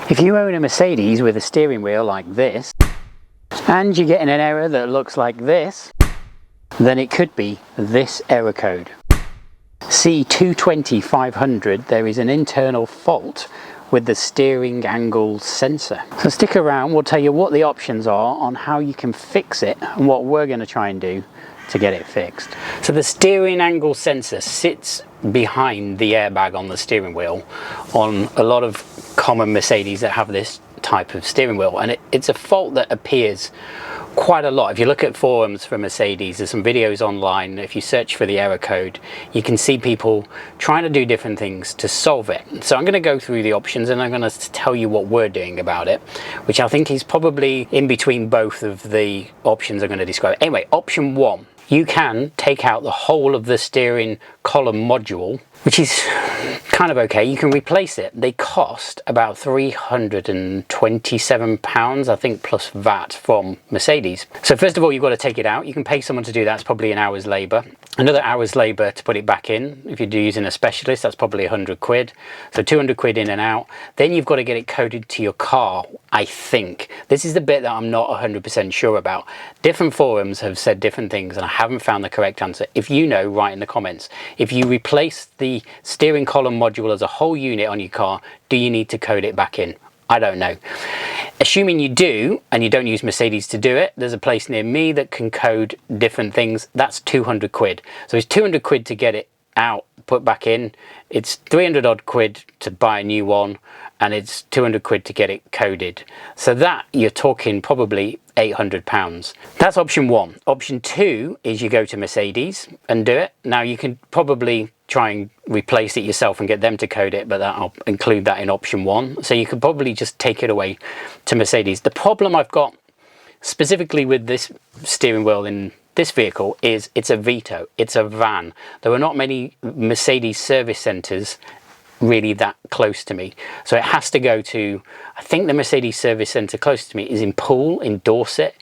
If you own a Mercedes with a steering wheel like this, and you're getting an error that looks like this, then it could be this error code. C220500, there is an internal fault with the steering angle sensor. So stick around, we'll tell you what the options are on how you can fix it and what we're going to try and do to get it fixed. So the steering angle sensor sits behind the airbag on the steering wheel on a lot of common Mercedes that have this type of steering wheel, and it's a fault that appears quite a lot. If you look at forums for Mercedes, there's some videos online. If you search for the error code, you can see people trying to do different things to solve it. So I'm going to go through the options and I'm going to tell you what we're doing about it, which I think is probably in between both of the options I'm going to describe. Anyway, option 1, you can take out the whole of the steering column module, which is kind of okay. You can replace it. They cost about £327, I think, plus VAT from Mercedes. So first of all, you've got to take it out. You can pay someone to do that. It's probably an hour's labour. Another hour's labour to put it back in. If you're using a specialist, that's probably 100 quid. So 200 quid in and out. Then you've got to get it coded to your car, I think. This is the bit that I'm not 100% sure about. Different forums have said different things and I haven't found the correct answer. If you know, write in the comments. If you replace the steering column module as a whole unit on your car, do you need to code it back in? I don't know. Assuming you do, and you don't use Mercedes to do it, there's a place near me that can code different things. That's 200 quid. So it's 200 quid to get it out, put back in. It's 300 odd quid to buy a new one, and it's 200 quid to get it coded. So that, you're talking probably £800. That's option 1. Option 2 is you go to Mercedes and do it. Now you can probably try and replace it yourself and get them to code it, but I'll include that in option 1. So you could probably just take it away to Mercedes. The problem I've got specifically with this steering wheel in this vehicle is it's a Vito, it's a van. There are not many Mercedes service centres really that close to me, so it has to go to, I think the Mercedes service centre closest to me is in Poole in Dorset.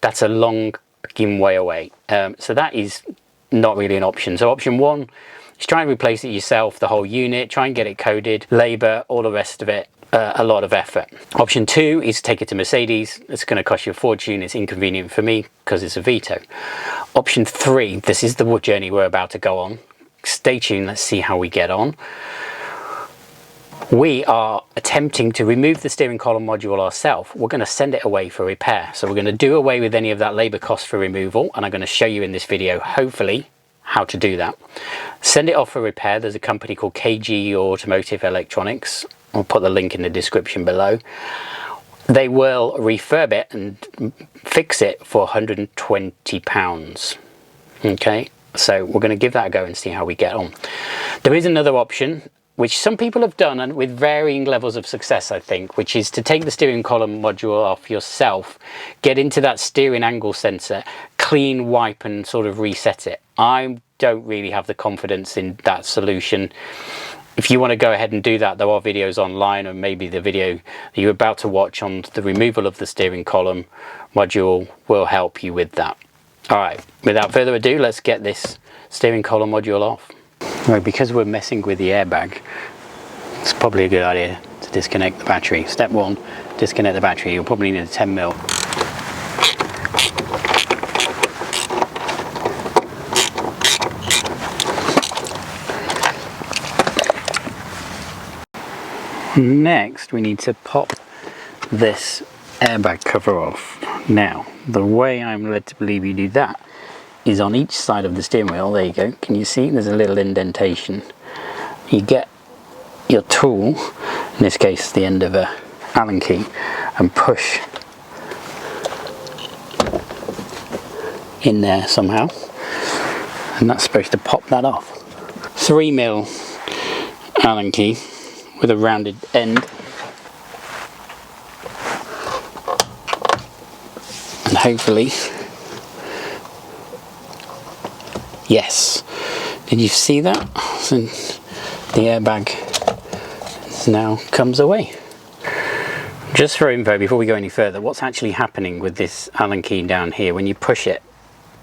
That's a long way away, so that is not really an option. So option 1 is try and replace it yourself, the whole unit, try and get it coded, labour, all the rest of it, a lot of effort. Option 2 is take it to Mercedes. It's going to cost you a fortune. It's inconvenient for me because it's a Vito. Option 3, this is the journey we're about to go on. Stay tuned, let's see how we get on. We are attempting to remove the steering column module ourselves. We're going to send it away for repair. So we're going to do away with any of that labour cost for removal, and I'm going to show you in this video, hopefully, how to do that. Send it off for repair. There's a company called KG Automotive Electronics. I'll put the link in the description below. They will refurb it and fix it for £120. Okay, so we're going to give that a go and see how we get on. There is another option, which some people have done and with varying levels of success, I think, which is to take the steering column module off yourself, get into that steering angle sensor, clean, wipe and sort of reset it. I don't really have the confidence in that solution. If you want to go ahead and do that, there are videos online, or maybe the video that you're about to watch on the removal of the steering column module will help you with that. All right, without further ado, let's get this steering column module off. Right, because we're messing with the airbag, it's probably a good idea to disconnect the battery. Step 1, disconnect the battery. You'll probably need a 10mm. Next, we need to pop this airbag cover off. Now, the way I'm led to believe you do that is on each side of the steering wheel. There you go. Can you see? There's a little indentation. You get your tool, in this case the end of a Allen key, and push in there somehow, and that's supposed to pop that off. 3mm Allen key with a rounded end, and hopefully, yes, did you see that? So the airbag now comes away. Just for info, before we go any further, what's actually happening with this Allen key down here, when you push it,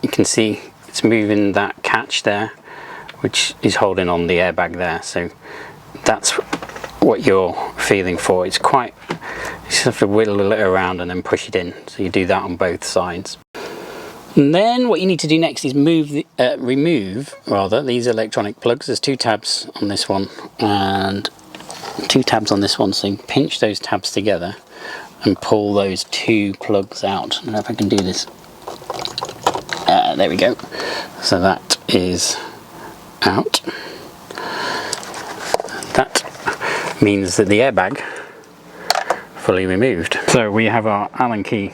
you can see it's moving that catch there, which is holding on the airbag there. So that's what you're feeling for. It's quite just have to whittle it around and then push it in. So you do that on both sides. And then what you need to do next is remove these electronic plugs. There's 2 tabs on this one and 2 tabs on this one, so you pinch those tabs together and pull those 2 plugs out. I don't know if I can do this. There we go. So that is out. That means that the airbag fully removed. So we have our Allen key,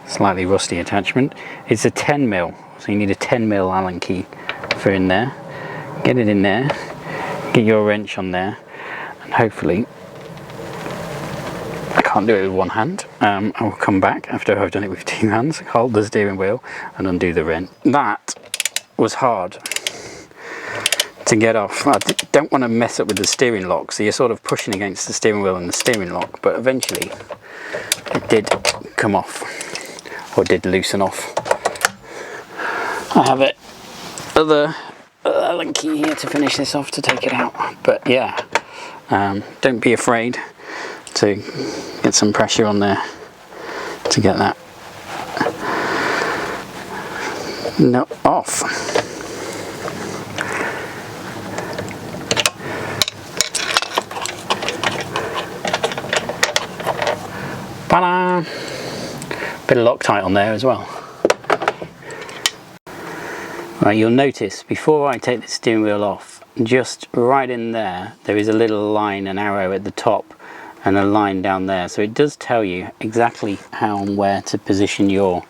slightly rusty attachment. It's a 10mm, so you need a 10mm Allen key for in there. Get it in there, get your wrench on there, and hopefully, I can't do it with one hand. I will come back after I've done it with 2 hands, hold the steering wheel and undo the wrench. That was hard to get off. I don't want to mess up with the steering lock, so you're sort of pushing against the steering wheel and the steering lock, but eventually it did come off, or did loosen off. I have it other Allen key here to finish this off, to take it out, but yeah, don't be afraid to get some pressure on there to get that nut off. Ta-da! Bit of Loctite on there as well. Right, you'll notice before I take the steering wheel off, just right in there, there is a little line, an arrow at the top and a line down there. So it does tell you exactly how and where to position your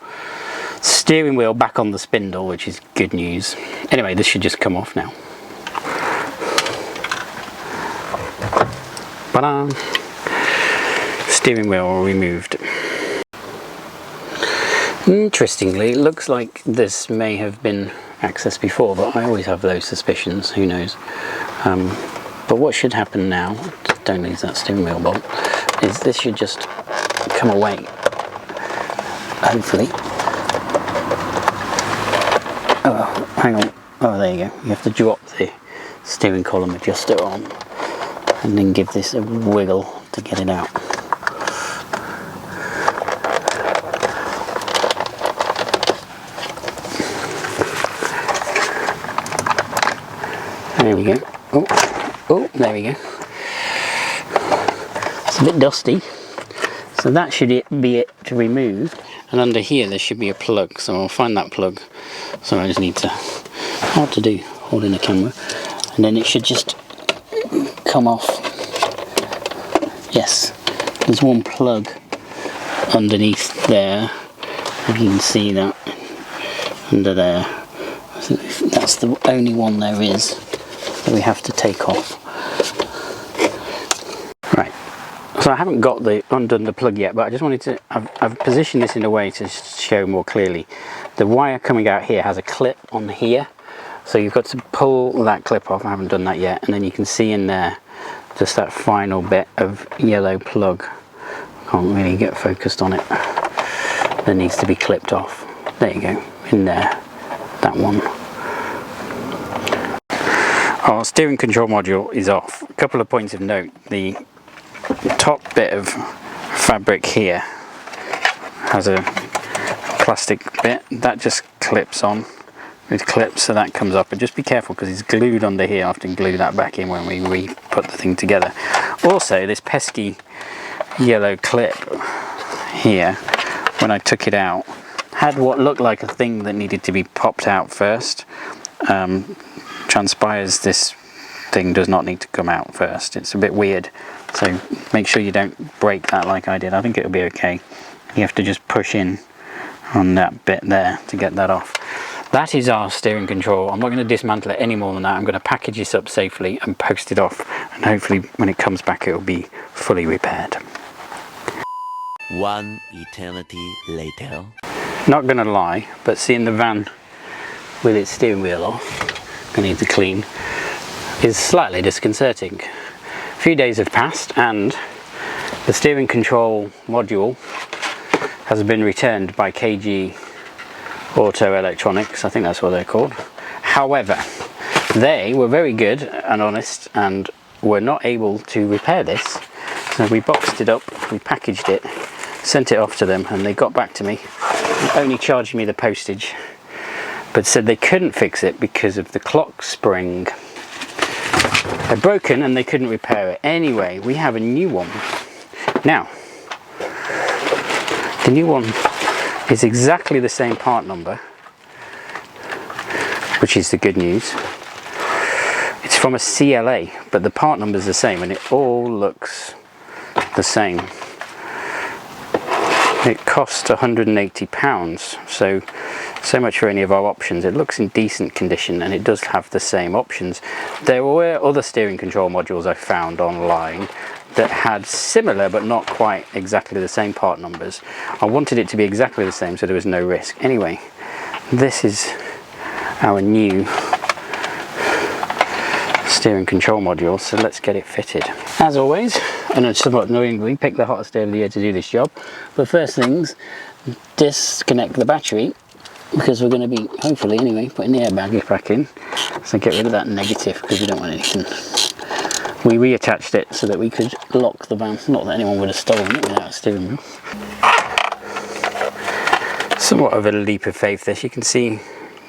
steering wheel back on the spindle, which is good news. Anyway, this should just come off now. Ta-da! Steering wheel removed. Interestingly, it looks like this may have been accessed before, but I always have those suspicions, who knows. But what should happen now, don't lose that steering wheel bolt, is this should just come away, hopefully. Oh, hang on. Oh, there you go. You have to drop the steering column adjuster on and then give this a wiggle to get it out. There we go. Oh, there we go. It's a bit dusty. So that should be it to remove. And under here there should be a plug. So I'll find that plug. So I just need to, hard to do, holding the camera. And then it should just come off. Yes, there's one plug underneath there. If you can see that under there. I think that's the only one there is that we have to take off. Right, so I haven't got undone the plug yet, but I just wanted to, I've positioned this in a way to show more clearly. The wire coming out here has a clip on here, so you've got to pull that clip off. I haven't done that yet, and then you can see in there just that final bit of yellow plug. Can't really get focused on it. That needs to be clipped off. There you go, in there, that one. Our steering control module is off. A couple of points of note. The top bit of fabric here has a plastic bit that just clips on with clips, so that comes up. But just be careful because it's glued under here. I have to glue that back in when we re-put the thing together. Also, this pesky yellow clip here, when I took it out, had what looked like a thing that needed to be popped out first. Transpires this thing does not need to come out first. It's a bit weird, so make sure you don't break that like I did. I think it'll be okay. You have to just push in on that bit there to get that off. That is our steering control. I'm not going to dismantle it any more than that. I'm going to package this up safely and post it off, and hopefully when it comes back it'll be fully repaired. One eternity later. Not going to lie, but seeing the van with its steering wheel off, I need to clean, is slightly disconcerting. A few days have passed and the steering control module has been returned by KG Auto Electronics. I think that's what they're called. However, they were very good and honest and were not able to repair this So we boxed it up, we packaged it, sent it off to them, and they got back to me, only charged me the postage, but said they couldn't fix it because of the clock spring. They're broken and they couldn't repair it. Anyway, we have a new one. Now, the new one is exactly the same part number, which is the good news. It's from a CLA, but the part number is the same and it all looks the same. It cost £180, so much for any of our options. It looks in decent condition and it does have the same options. There were other steering control modules I found online that had similar but not quite exactly the same part numbers. I wanted it to be exactly the same so there was no risk. Anyway, this is our new steering control module, so let's get it fitted. As always, and somewhat annoyingly, pick the hottest day of the year to do this job. But first things, disconnect the battery, because we're going to be, hopefully anyway, putting the airbag back in. So get rid of that negative, because we don't want anything. We reattached it so that we could lock the van. Not that anyone would have stolen it without a steering wheel. Somewhat of a leap of faith this. You can see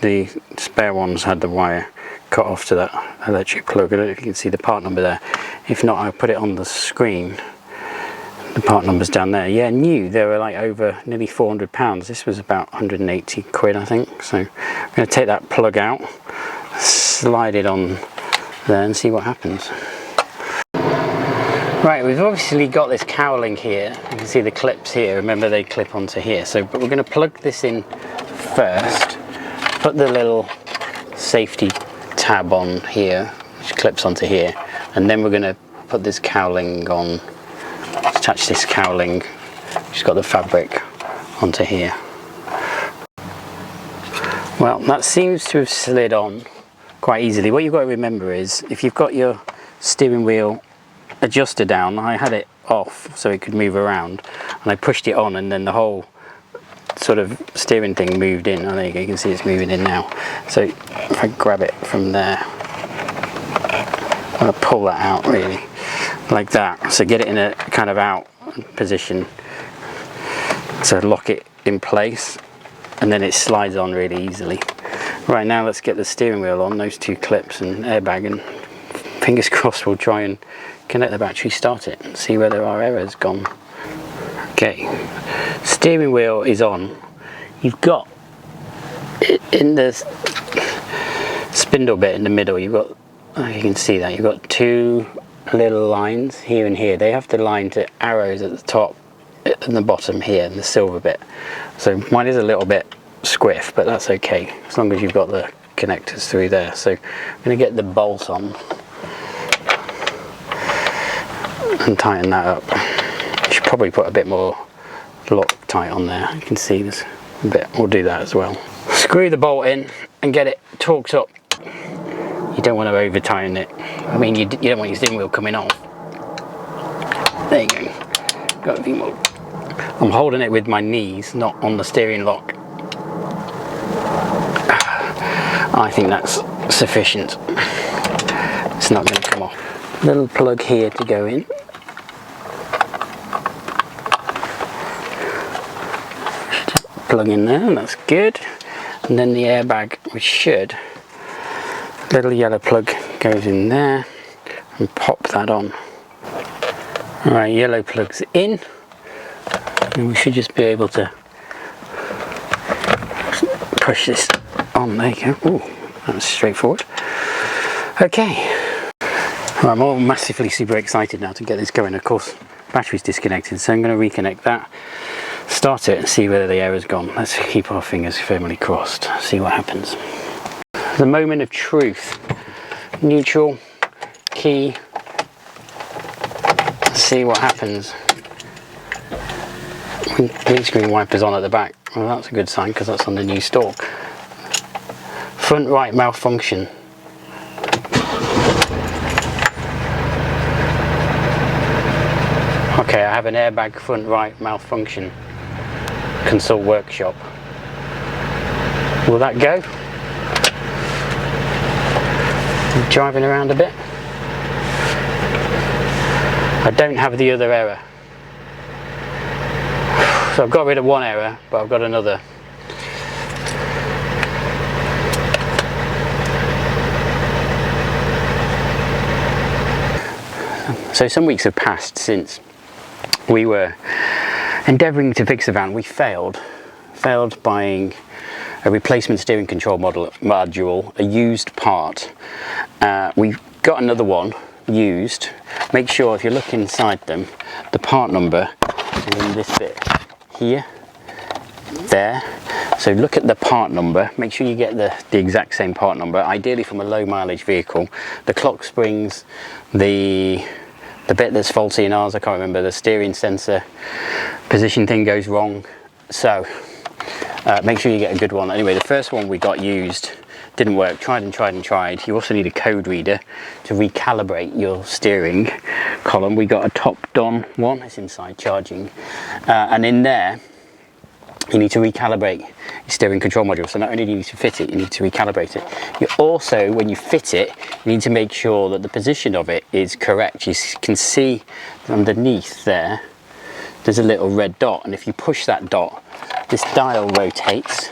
the spare ones had the wire cut off to that electric plug. I don't know if you can see the part number there. If not, I'll put it on the screen. The part number's down there. Yeah, new. They were like over nearly £400. This was about 180 quid, I think. So I'm going to take that plug out, slide it on there and see what happens. Right, we've obviously got this cowling here. You can see the clips here. Remember, they clip onto here. But we're going to plug this in first, put the little safety tab on here, which clips onto here, and then we're going to put this cowling on, attach this cowling, which has got the fabric, onto here. Well, that seems to have slid on quite easily. What you've got to remember is, if you've got your steering wheel adjuster down, I had it off so it could move around, and I pushed it on and then the whole sort of steering thing moved in. Oh, there you go, you can see it's moving in now. So if I grab it from there, I'm going to pull that out really, like that. So get it in a kind of out position to lock it in place, and then it slides on really easily. Right, now let's get the steering wheel on, those two clips and airbag, and fingers crossed we'll try and connect the battery, start it, and see whether our error's gone. Okay, steering wheel is on. You've got in the spindle bit in the middle, you've got, oh, you can see that, you've got two little lines here and here. They have to line to arrows at the top and the bottom here, and the silver bit. So mine is a little bit squiff, but that's okay, as long as you've got the connectors through there. So I'm going to get the bolt on and tighten that up. You should probably put a bit more Loctite on there. You can see there's a bit. We'll do that as well. Screw the bolt in and get it torqued up. You don't want to over tighten it. I mean, you don't want your steering wheel coming off. There you go. Got a few more. I'm holding it with my knees, not on the steering lock. I think that's sufficient. It's not going to come off. Little plug here to go in. Plug in there, and that's good. And then the airbag, which should, little yellow plug goes in there, and pop that on. Alright, yellow plug's in, and we should just be able to push this on. There you go. Ooh, that's straightforward. Okay, well, I'm all massively super excited now to get this going. Of course, battery's disconnected, so I'm going to reconnect that, start it, and see whether the error's gone. Let's keep our fingers firmly crossed, see what happens. The moment of truth. Neutral, key, see what happens. Windscreen wipers on at the back. Well, that's a good sign, because that's on the new stalk. Front right malfunction. Okay, I have an airbag front right malfunction. Consult workshop. Will that go? Driving around a bit. I don't have the other error. So I've got rid of one error, but I've got another. So some weeks have passed since we were endeavouring to fix the van. We failed buying a replacement steering control module, a used part. We've got another one used. Make sure if you look inside them, the part number is in this bit here, there. So look at the part number, make sure you get the exact same part number, ideally from a low mileage vehicle. The clock springs, the bit that's faulty in ours, I can't remember, the steering sensor position thing goes wrong. So make sure you get a good one. Anyway, the first one we got used didn't work, tried and tried and tried. You also need a code reader to recalibrate your steering column. We got a Topdon one, it's inside charging, and in there you need to recalibrate your steering control module. So not only do you need to fit it, you need to recalibrate it. You also, when you fit it, you need to make sure that the position of it is correct. You can see underneath there, there's a little red dot, and if you push that dot, this dial rotates.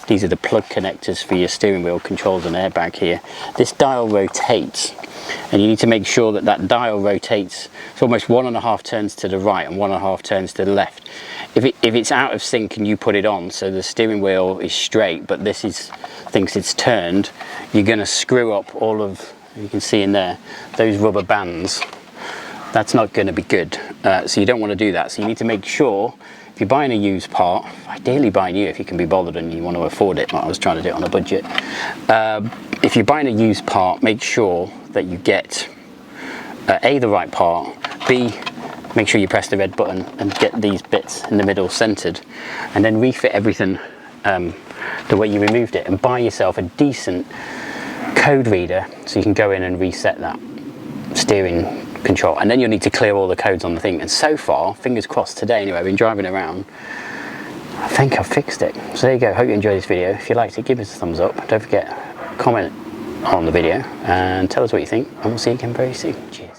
These are the plug connectors for your steering wheel controls and airbag here. This dial rotates, and you need to make sure that that dial rotates. It's almost 1.5 turns to the right and 1.5 turns to the left. If it's out of sync and you put it on, so the steering wheel is straight, but this thinks it's turned, you're going to screw up all of, you can see in there, those rubber bands. That's not going to be good. So you don't want to do that. So you need to make sure, if you're buying a used part, ideally buy new if you can be bothered and you want to afford it. Like I was trying to do it on a budget. If you're buying a used part, make sure that you get A, the right part, B, make sure you press the red button and get these bits in the middle centered, and then refit everything the way you removed it, and buy yourself a decent code reader so you can go in and reset that steering control, and then you'll need to clear all the codes on the thing. And so far, fingers crossed, today anyway, I've been driving around, I think I've fixed it. So there you go. Hope you enjoyed this video. If you liked it, give us a thumbs up. Don't forget, comment on the video and tell us what you think, and we'll see you again very soon. Cheers.